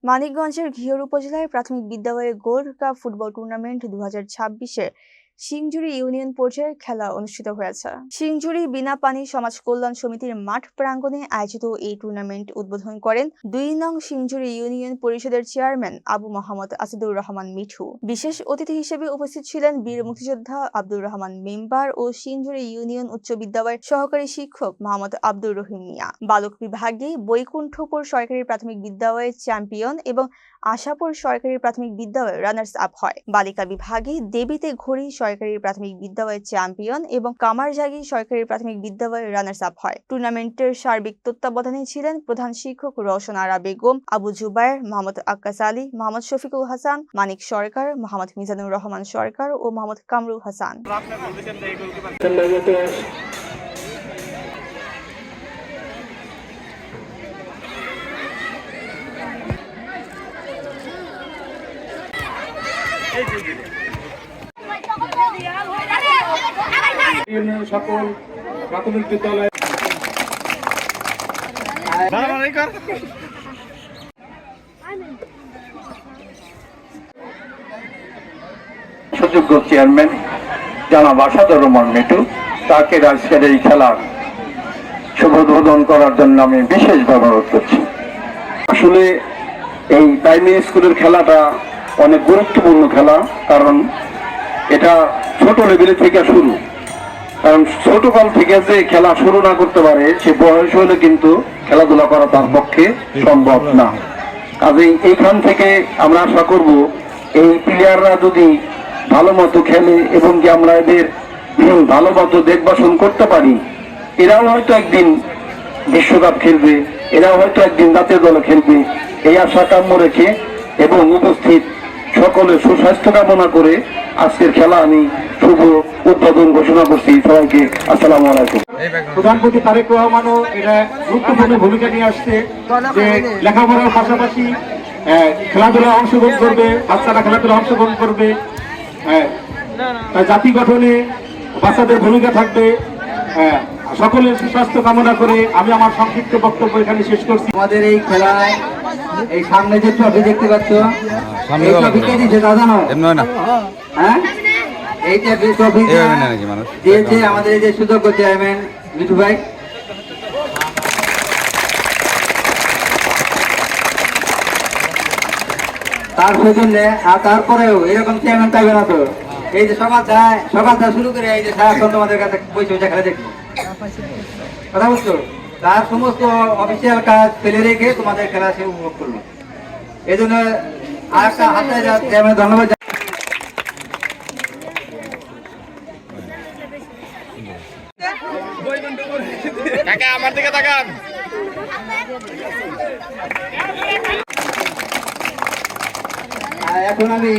মানিকগঞ্জের ঘিওর উপজেলায় প্রাথমিক বিদ্যালয়ে গোল্ড কাপ ফুটবল টুর্নামেন্ট 2026-এর সিংজুরি ইউনিয়ন পর্যায়ের খেলা অনুষ্ঠিত হয়েছে। সিংজুরি বিনা পানি সমাজ কল্যাণ সমিতির মাঠ প্রাঙ্গণে আয়োজিত এই টুর্নামেন্ট উদ্বোধন করেন 2 নং সিংজুরি ইউনিয়ন পরিষদের চেয়ারম্যান আবু মোহাম্মদ আসাদুর রহমান মিঠু। বিশেষ অতিথি হিসেবে উপস্থিত ছিলেন বীর মুক্তিযোদ্ধা আব্দুর রহমান মেম্বার ও সিংজুরি ইউনিয়ন উচ্চ বিদ্যালয়ের সহকারী শিক্ষক মোহাম্মদ আব্দুর রহিম মিয়া। বালক বিভাগে বৈকুণ্ঠপুর সরকারি প্রাথমিক বিদ্যালয়ের চ্যাম্পিয়ন এবং আশাপুর সরকারি প্রাথমিক বিদ্যালয়ের রানার্স আপ হয়। বালিকা বিভাগে দেবীতে ঘড়ি সরকারি প্রাথমিক বিদ্যালয়ের চ্যাম্পিয়ন এবং কামারজাগি সরকারি প্রাথমিক বিদ্যালয়ের রানার্স আপ হয়। টুর্নামেন্টের সার্বিক তত্ত্বাবধানে ছিলেন প্রধান শিক্ষক রওশন আরা বেগম, আবু জুবায়ের, মোহাম্মদ আক্কাস আলী, মোহাম্মদ শফিকুল হাসান, মানিক সরকার, মোহাম্মদ মিজানুর রহমান সরকার ও মোহাম্মদ কামরুল হাসান। সকল প্রাথমিক বিদ্যালয় সুযোগ্য চেয়ারম্যান জনাব আসাদুর রহমান মিঠু, তাকে আজকের এই খেলার শুভ উদ্বোধন করার জন্য আমি বিশেষভাবে অনুরোধ করছি। আসলে এই প্রাইমারি স্কুলের খেলাটা অনেক গুরুত্বপূর্ণ খেলা, কারণ এটা ছোট লেভেলে থেকে শুরু। কারণ ছোটকাল থেকে যে খেলা শুরু না করতে পারে, সে বয়স হলে কিন্তু খেলাধুলা করা তার পক্ষে সম্ভব না। কাজেই এইখান থেকে আমরা আশা করব এই প্লেয়াররা যদি ভালো মতো খেলে এবং যে আমরা এদের ভালো মতো দেখভাল করতে পারি, এরাও হয়তো একদিন বিশ্বকাপ খেলবে, এরাও হয়তো একদিন জাতীয় দলে খেলবে, এই আশা কাম্য রেখে এবং উপস্থিত সকলের সুস্বাস্থ্য কামনা করে আজকের খেলা আমি শুভ উদ্বোধন ঘোষণা করছি। সবাইকে আসসালামু আলাইকুম। প্রধানমন্ত্রী তারেক রহমানও এটা গুরুত্বপূর্ণ ভূমিকা নিয়ে আসছে যে লেখাপড়ার পাশাপাশি খেলাধুলা অংশগ্রহণ করবে, বাচ্চারা খেলাধুলা অংশগ্রহণ করবে, জাতি গঠনে বাচ্চাদের ভূমিকা থাকবে। সকলের সুস্বাস্থ্য কামনা করে আমি আমার সংক্ষিপ্ত বক্তব্য এখানে শেষ করছি। আমাদের এই খেলায় এই সামনে যে ট্রফি দেখতে পাচ্ছ, এই ট্রফি কে দিয়েছে তা জানো? হ্যাঁ, এই ট্রফি দিয়েছে আমাদের এই যে সুযোগ্য চেয়ারম্যান মিঠু ভাই। তার সৌজন্যে আর তারপরেও এরকম চেয়ারম্যান পাইবে না তো। এই যে সকালটা শুরু করে এই যে সারাক্ষণ তোমাদের কাছে বসে বসে খেলা দেখবো, কথা বুঝছো? তার সমস্ত অফিসিয়াল কাজ ফেলে রেখে তোমাদের খেলা সে উপভোগ করলো। এই জন্য আর একটা হাতে ধন্যবাদ। আমার দিকে তাকান। এখন আমি